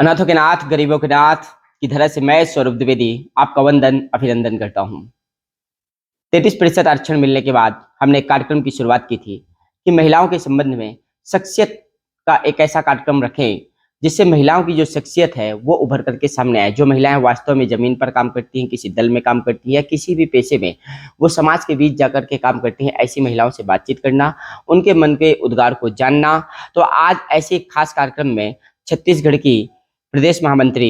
अनाथों के नाथ, गरीबों के नाथ की धरा से मैं स्वरूप द्विवेदी आपका वंदन अभिनंदन करता हूँ। 33% आरक्षण मिलने के बाद हमने एक कार्यक्रम की शुरुआत की थी कि महिलाओं के संबंध में शख्सियत का एक ऐसा कार्यक्रम रखें जिससे महिलाओं की जो शख्सियत है वो उभर करके सामने आए। जो महिलाएं वास्तव में जमीन पर काम करती हैं, किसी दल में काम करती हैं या किसी भी पेशे में वो समाज के बीच जाकर के काम करती हैं, ऐसी महिलाओं से बातचीत करना, उनके मन के उद्गार को जानना। तो आज ऐसे एक खास कार्यक्रम में छत्तीसगढ़ की प्रदेश महामंत्री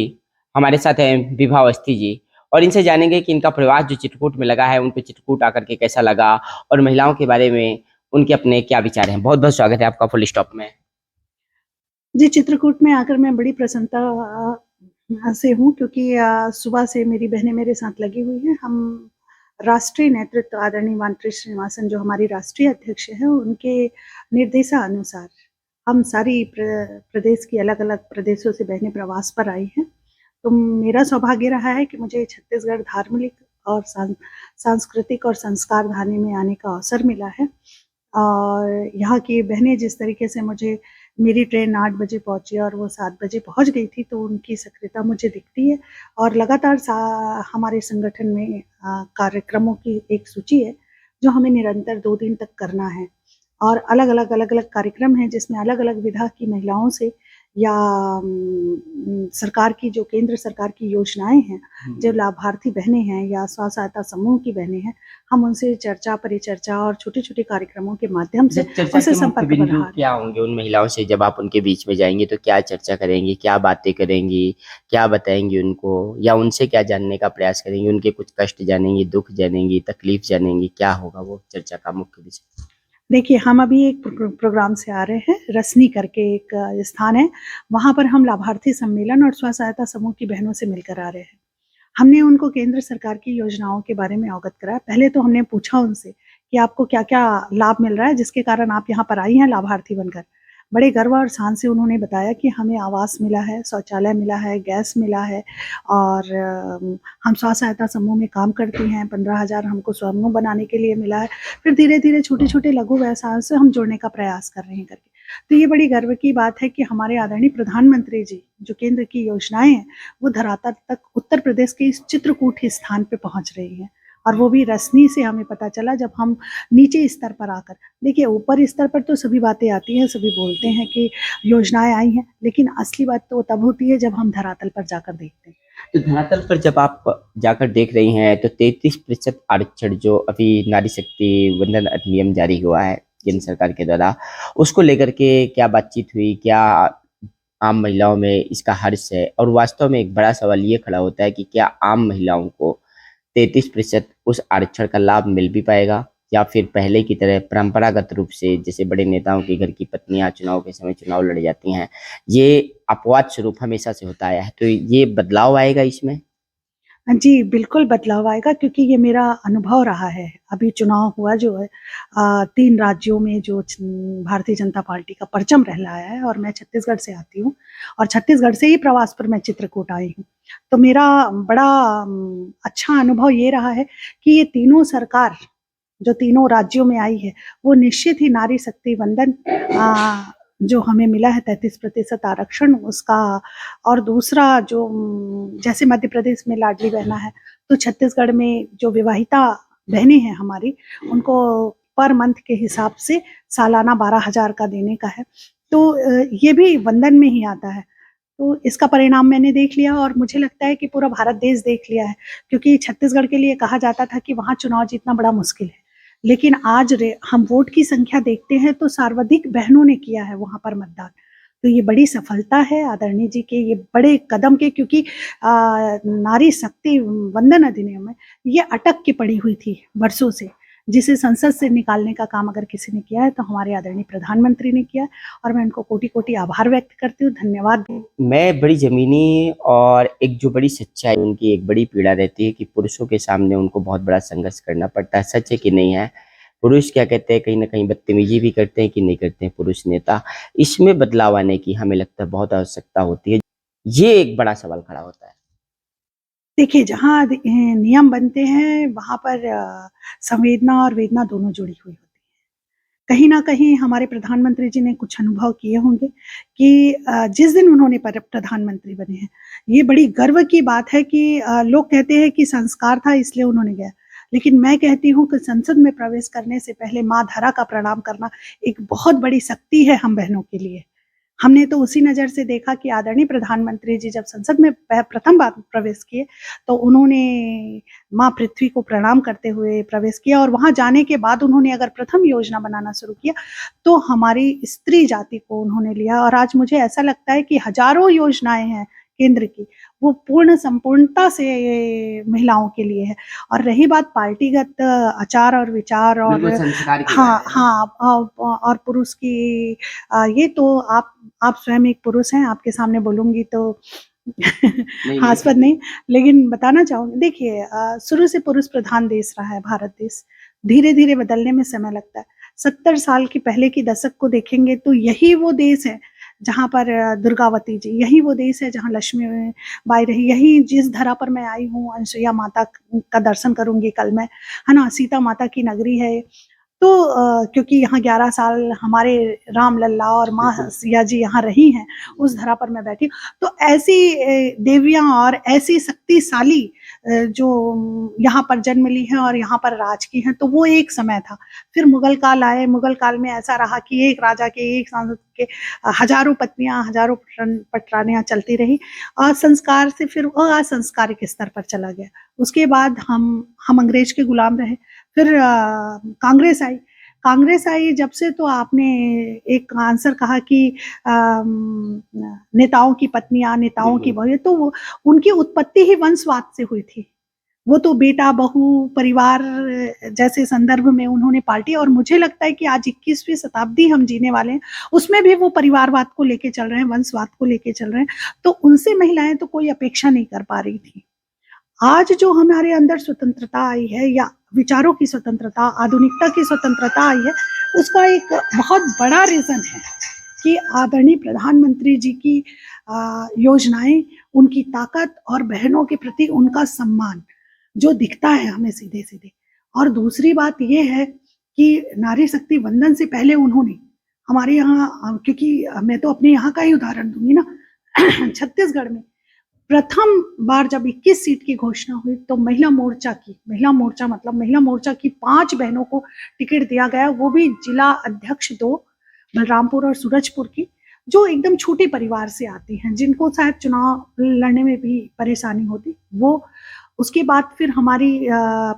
हमारे साथ हैं विभा अवस्थी जी, और इनसे जानेंगे कि इनका प्रवास जो चित्रकूट में लगा है उन पे चित्रकूट आकर के कैसा लगा और महिलाओं के बारे में उनके अपने क्या विचार हैं। बहुत बहुत स्वागत है आपका फुल स्टॉप में। जी, चित्रकूट में आकर मैं बड़ी प्रसन्नता से हूँ क्योंकि सुबह से मेरी बहनें मेरे साथ लगी हुई हैं। हम राष्ट्रीय नेतृत्व आदरणीय माननीय श्रीनिवासन जो हमारी राष्ट्रीय अध्यक्ष हैं, उनके निर्देशानुसार हम सारी प्रदेश की अलग-अलग प्रदेशों से बहनें प्रवास पर आई हैं। तो मेरा सौभाग्य रहा है कि मुझे छत्तीसगढ़ धार्मिक और सांस्कृतिक और संस्कार धानी में आने का अवसर मिला है। और यहाँ की बहनें जिस तरीके से मुझे मेरी ट्रेन 8 बजे पहुँची और वो 7 बजे पहुँच गई थी, तो उनकी सक्रियता मुझे दिखती है। और लगातार हमारे संगठन में कार्यक्रमों की एक सूची है, जो हमें निरंतर 2 दिन तक करना है। और अलग-अलग कार्यक्रम हैं जिसमें अलग-अलग विधा की महिलाओं से या सरकार की जो केंद्र सरकार की योजनाएँ हैं, जो लाभार्थी बहनें हैं या स्व-सहायता समूह की बहनें हैं, हम उनसे चर्चा, परिचर्चा और छोटे-छोटे कार्यक्रमों के माध्यम से चर्चा उनसे के मुख्य संपर्क बिंदु बढ़ा रहे क्या हैं। होंगे उन महिलाओं से? जब आप उनके बीच में जाएंगे तो क्या चर्चा करेंगी, क्या बातें करेंगी, क्या बताएंगी उनको, या उनसे क्या जानने का प्रयास करेंगी? उनके कुछ कष्ट जानेंगी, दुख जानेंगी, तकलीफ जानेंगी, क्या होगा वो चर्चा का मुख्य विषय? देखिए, हम अभी एक प्रोग्राम से आ रहे हैं, रसनी करके एक स्थान है, वहाँ पर हम लाभार्थी सम्मेलन और स्व-सहायता समूह की बहनों से मिलकर आ रहे हैं। हमने उनको केंद्र सरकार की योजनाओं के बारे में अवगत कराया। पहले तो हमने पूछा उनसे कि आपको क्या-क्या लाभ मिल रहा है जिसके कारण आप यहाँ पर आई हैं लाभार्थी बनकर। बड़े गर्व और शान से उन्होंने बताया कि हमें आवास मिला है, शौचालय मिला है, गैस मिला है और हम स्व-सहायता समूह में काम करती हैं, 15,000 हमको समूह बनाने के लिए मिला है। फिर धीरे-धीरे छोटे-छोटे लघु व्यवसायों से हम जुड़ने का प्रयास कर रहे हैं करके। तो ये बड़ी गर्व की बात है कि हमारे आदरणीय प्रधानमंत्री जी, जो केंद्र की योजनाएँ हैं, वो धरातल तक उत्तर प्रदेश के इस चित्रकूट स्थान पे पहुँच रही हैं। और वो भी रसनी से हमें पता चला जब हम नीचे स्तर पर आकर देखिए ऊपर स्तर पर तो सभी बातें आती हैं, सभी बोलते हैं कि योजनाएँ आई हैं, लेकिन असली बात तो तब होती है जब हम धरातल पर जाकर देखते हैं। तो धरातल पर जब आप जाकर देख रही हैं तो 33% आरक्षण जो अभी नारी शक्ति वंदन अधिनियम जारी हुआ है केंद्र सरकार के द्वारा, उसको लेकर के क्या बातचीत हुई? क्या आम महिलाओं में इसका हर्ष है? और वास्तव में एक बड़ा सवाल ये खड़ा होता है कि क्या आम महिलाओं को 33% उस आरक्षण का लाभ मिल भी पाएगा, या फिर पहले की तरह परंपरागत रूप से जैसे बड़े नेताओं के घर की पत्नियां चुनाव के समय चुनाव लड़ जाती हैं, ये अपवाद स्वरूप हमेशा से होता आया है, तो ये बदलाव आएगा इसमें? जी, बिल्कुल बदलाव आएगा क्योंकि ये मेरा अनुभव रहा है। अभी चुनाव हुआ जो है 3 राज्यों में जो भारतीय जनता पार्टी का परचम लहराया है और मैं छत्तीसगढ़ से आती हूँ और छत्तीसगढ़ से ही प्रवास पर मैं चित्रकूट आई हूँ। तो मेरा बड़ा अच्छा अनुभव ये रहा है कि ये तीनों सरकार जो तीनों राज्यों में आई है, वो निश्चित ही नारी शक्ति वंदन जो हमें मिला है 33% आरक्षण उसका और दूसरा जो जैसे मध्य प्रदेश में लाडली बहना है, तो छत्तीसगढ़ में जो विवाहिता बहनें हैं हमारी, उनको पर मंथ के हिसाब से सालाना 12,000 का देने का है। तो ये भी वंदन में ही आता है। तो इसका परिणाम मैंने देख लिया और मुझे लगता है कि पूरा भारत देश देख लिया है, क्योंकि छत्तीसगढ़ के लिए कहा जाता था कि वहाँ चुनाव जीतना बड़ा मुश्किल है। लेकिन आज हम वोट की संख्या देखते हैं तो सर्वाधिक बहनों ने किया है वहाँ पर मतदान। तो ये बड़ी सफलता है आदरणीय जी के ये बड़े कदम के क्योंकि नारी शक्ति वंदन अधिनियम में ये अटक के पड़ी हुई थी वर्षों से, जिसे संसद से निकालने का काम अगर किसी ने किया है तो हमारे आदरणीय प्रधानमंत्री ने किया है और मैं उनको कोटि-कोटि आभार व्यक्त करती हूँ, धन्यवाद। मैं बड़ी ज़मीनी और एक जो बड़ी सच्चाई उनकी एक बड़ी पीड़ा रहती है कि पुरुषों के सामने उनको बहुत बड़ा संघर्ष करना पड़ता है। सच है कि नहीं है? पुरुष क्या कहते हैं, कहीं न कहीं बदतमीज़ी भी करते हैं कि नहीं करते हैं पुरुष नेता? इसमें बदलाव आने की हमें लगता है बहुत आवश्यकता होती है। ये एक बड़ा सवाल खड़ा होता है। देखिए, जहाँ नियम बनते हैं वहाँ पर संवेदना और वेदना दोनों जुड़ी हुई होती है। कहीं ना कहीं हमारे प्रधानमंत्री जी ने कुछ अनुभव किए होंगे कि जिस दिन उन्होंने प्रधानमंत्री बने हैं, ये बड़ी गर्व की बात है कि लोग कहते हैं कि संस्कार था इसलिए उन्होंने गया, लेकिन मैं कहती हूँ कि संसद में प्रवेश करने से पहले माँ धरा का प्रणाम करना एक बहुत बड़ी शक्ति है हम बहनों के लिए। हमने तो उसी नज़र से देखा कि आदरणीय प्रधानमंत्री जी जब संसद में प्रथम बार प्रवेश किए तो उन्होंने माँ पृथ्वी को प्रणाम करते हुए प्रवेश किया, और वहाँ जाने के बाद उन्होंने अगर प्रथम योजना बनाना शुरू किया तो हमारी स्त्री जाति को उन्होंने लिया। और आज मुझे ऐसा लगता है कि हजारों योजनाएं हैं केंद्र की, वो पूर्ण संपूर्णता से महिलाओं के लिए है। और रही बात पार्टीगत आचार और विचार और बिल्कुल संस्कार की हाँ बात है। हाँ और पुरुष की ये तो आप स्वयं एक पुरुष हैं, आपके सामने बोलूंगी तो नहीं हास्पद नहीं, लेकिन बताना चाहूंगी। देखिए शुरू से पुरुष प्रधान देश रहा है भारत देश, धीरे धीरे बदलने में समय लगता है। 70 साल की पहले की दशक को देखेंगे तो यही वो देश है जहाँ पर दुर्गावती जी, यही वो देश है जहाँ लक्ष्मी बाई रही, यही जिस धरा पर मैं आई हूँ, अनसुईया माता का दर्शन करूंगी कल मैं, है ना, सीता माता की नगरी है। तो क्योंकि यहाँ 11 साल हमारे राम लल्ला और माँ सिया जी यहाँ रही हैं, उस धरा पर मैं बैठी। तो ऐसी देवियाँ और ऐसी शक्तिशाली जो यहाँ पर जन्म ली हैं और यहाँ पर राज की हैं, तो वो एक समय था। फिर मुगल काल आए, मुगल काल में ऐसा रहा कि एक राजा के, एक सांसद के हजारों पत्नियां, हजारों पटरानियां चलती रही, और संस्कार से फिर असंस्कारिक स्तर पर चला गया। उसके बाद हम अंग्रेज के गुलाम रहे। फिर कांग्रेस आई जब से, तो आपने एक आंसर कहा कि नेताओं की पत्नियां, नेताओं की बहुएं, तो वो उनकी उत्पत्ति ही वंशवाद से हुई थी। वो तो बेटा बहू परिवार जैसे संदर्भ में उन्होंने पार्टी, और मुझे लगता है कि आज 21वीं शताब्दी हम जीने वाले हैं, उसमें भी वो परिवारवाद को लेके चल रहे हैं, वंशवाद को लेके चल रहे हैं। तो उनसे महिलाएं तो कोई अपेक्षा नहीं कर पा रही थी। आज जो हमारे अंदर स्वतंत्रता आई है, या विचारों की स्वतंत्रता, आधुनिकता की स्वतंत्रता आई है, उसका एक बहुत बड़ा रीजन है कि आदरणीय प्रधानमंत्री जी की योजनाएं, उनकी ताकत और बहनों के प्रति उनका सम्मान जो दिखता है हमें सीधे सीधे। और दूसरी बात यह है कि नारी शक्ति वंदन से पहले उन्होंने हमारे यहाँ, क्योंकि मैं तो अपने यहाँ का ही उदाहरण दूंगी ना, छत्तीसगढ़ में प्रथम बार जब 21 सीट की घोषणा हुई तो महिला मोर्चा की 5 बहनों को टिकट दिया गया, वो भी जिला अध्यक्ष 2 बलरामपुर और सूरजपुर की, जो एकदम छोटे परिवार से आती हैं, जिनको शायद चुनाव लड़ने में भी परेशानी होती वो। उसके बाद फिर हमारी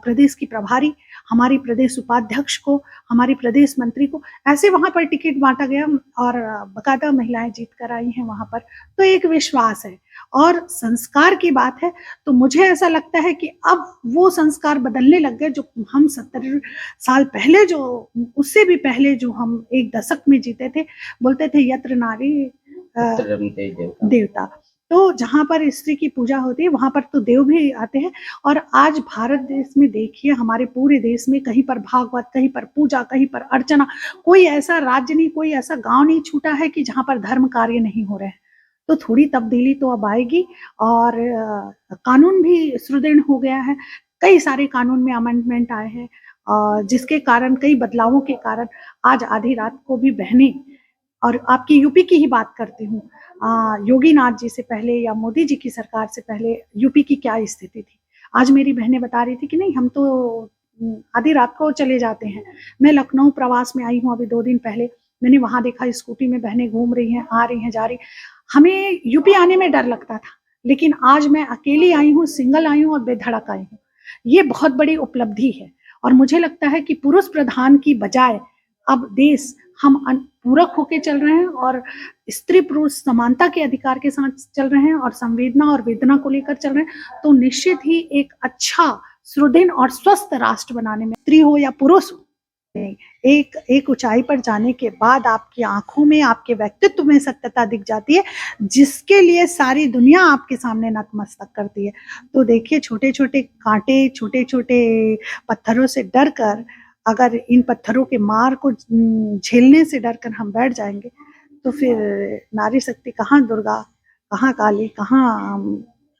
प्रदेश की प्रभारी, हमारी प्रदेश उपाध्यक्ष को, हमारी प्रदेश मंत्री को ऐसे वहां पर टिकट बांटा गया, और बकायदा महिलाएं जीत कर आई हैं वहां पर। तो एक विश्वास है। और संस्कार की बात है तो मुझे ऐसा लगता है कि अब वो संस्कार बदलने लग गए जो हम 70 साल पहले, जो उससे भी पहले जो हम एक दशक में जीते थे, बोलते थे यत्र नारी देवता। तो जहाँ पर स्त्री की पूजा होती है वहां पर तो देव भी आते हैं। और आज भारत देश में देखिए, हमारे पूरे देश में कहीं पर भागवत, कहीं पर पूजा, कहीं पर अर्चना, कोई ऐसा राज्य नहीं, कोई ऐसा गांव नहीं छूटा है कि जहां पर धर्म कार्य नहीं हो रहे हैं। तो थोड़ी तब्दीली तो अब आएगी। और कानून भी सुदृढ़ हो गया है, कई सारे कानून में अमेंडमेंट आए हैं, जिसके कारण, कई बदलावों के कारण आज आधी रात को भी बहनें, और आपकी यूपी की ही बात करती हूँ, योगी नाथ जी से पहले या मोदी जी की सरकार से पहले यूपी की क्या स्थिति थी। आज मेरी बहनें बता रही थी कि नहीं, हम तो आधी रात को चले जाते हैं। मैं लखनऊ प्रवास में आई हूँ अभी 2 दिन पहले, मैंने वहां देखा स्कूटी में बहनें घूम रही हैं, आ रही हैं, जा रही। हमें यूपी आने में डर लगता था, लेकिन आज मैं अकेली आई हूँ, सिंगल आई हूँ और बेधड़क आई हूँ। ये बहुत बड़ी उपलब्धि है। और मुझे लगता है कि पुरुष प्रधान की बजाय अब देश हम पूरक होके चल रहे हैं, और स्त्री पुरुष समानता के अधिकार के साथ चल रहे हैं, और संवेदना और वेदना को लेकर चल रहे हैं। तो निश्चित ही एक अच्छा, सुदृढ़ और स्वस्थ राष्ट्र बनाने में, स्त्री हो या पुरुष हो, एक ऊंचाई पर जाने के बाद आपकी आंखों में, आपके व्यक्तित्व में सत्यता दिख जाती है, जिसके लिए सारी दुनिया आपके सामने नतमस्तक करती है। तो देखिए, छोटे छोटे कांटे, छोटे छोटे पत्थरों से डर कर, अगर इन पत्थरों के मार को झेलने से डर कर हम बैठ जाएंगे, तो फिर नारी शक्ति कहाँ दुर्गा, कहाँ काली, कहाँ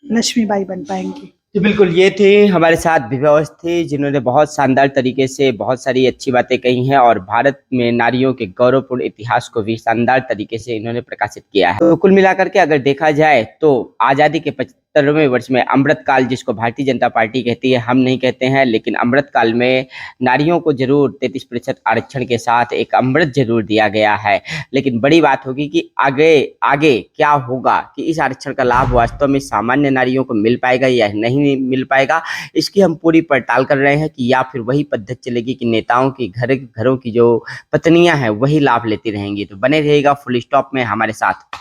लक्ष्मीबाई बन पाएंगी। तो बिल्कुल ये थे हमारे साथ विवस्थी, जिन्होंने बहुत शानदार तरीके से बहुत सारी अच्छी बातें कही हैं और भारत में नारियों के गौरवपूर्ण इतिहास को भी शानदार तरीके से इन्होंने प्रकाशित किया है। तो कुल मिलाकर के अगर देखा जाए तो आजादी के 75वें वर्ष में अमृतकाल, जिसको भारतीय जनता पार्टी कहती है, हम नहीं कहते हैं, लेकिन अमृतकाल में नारियों को जरूर 33% आरक्षण के साथ एक अमृत जरूर दिया गया है। लेकिन बड़ी बात होगी कि आगे आगे क्या होगा, कि इस आरक्षण का लाभ वास्तव में सामान्य नारियों को मिल पाएगा या नहीं मिल पाएगा, इसकी हम पूरी पड़ताल कर रहे हैं, कि या फिर वही पद्धति चलेगी कि नेताओं की घरों की जो पत्नियां हैं वही लाभ लेती रहेंगी। तो बने रहिएगा फुल स्टॉप में हमारे साथ।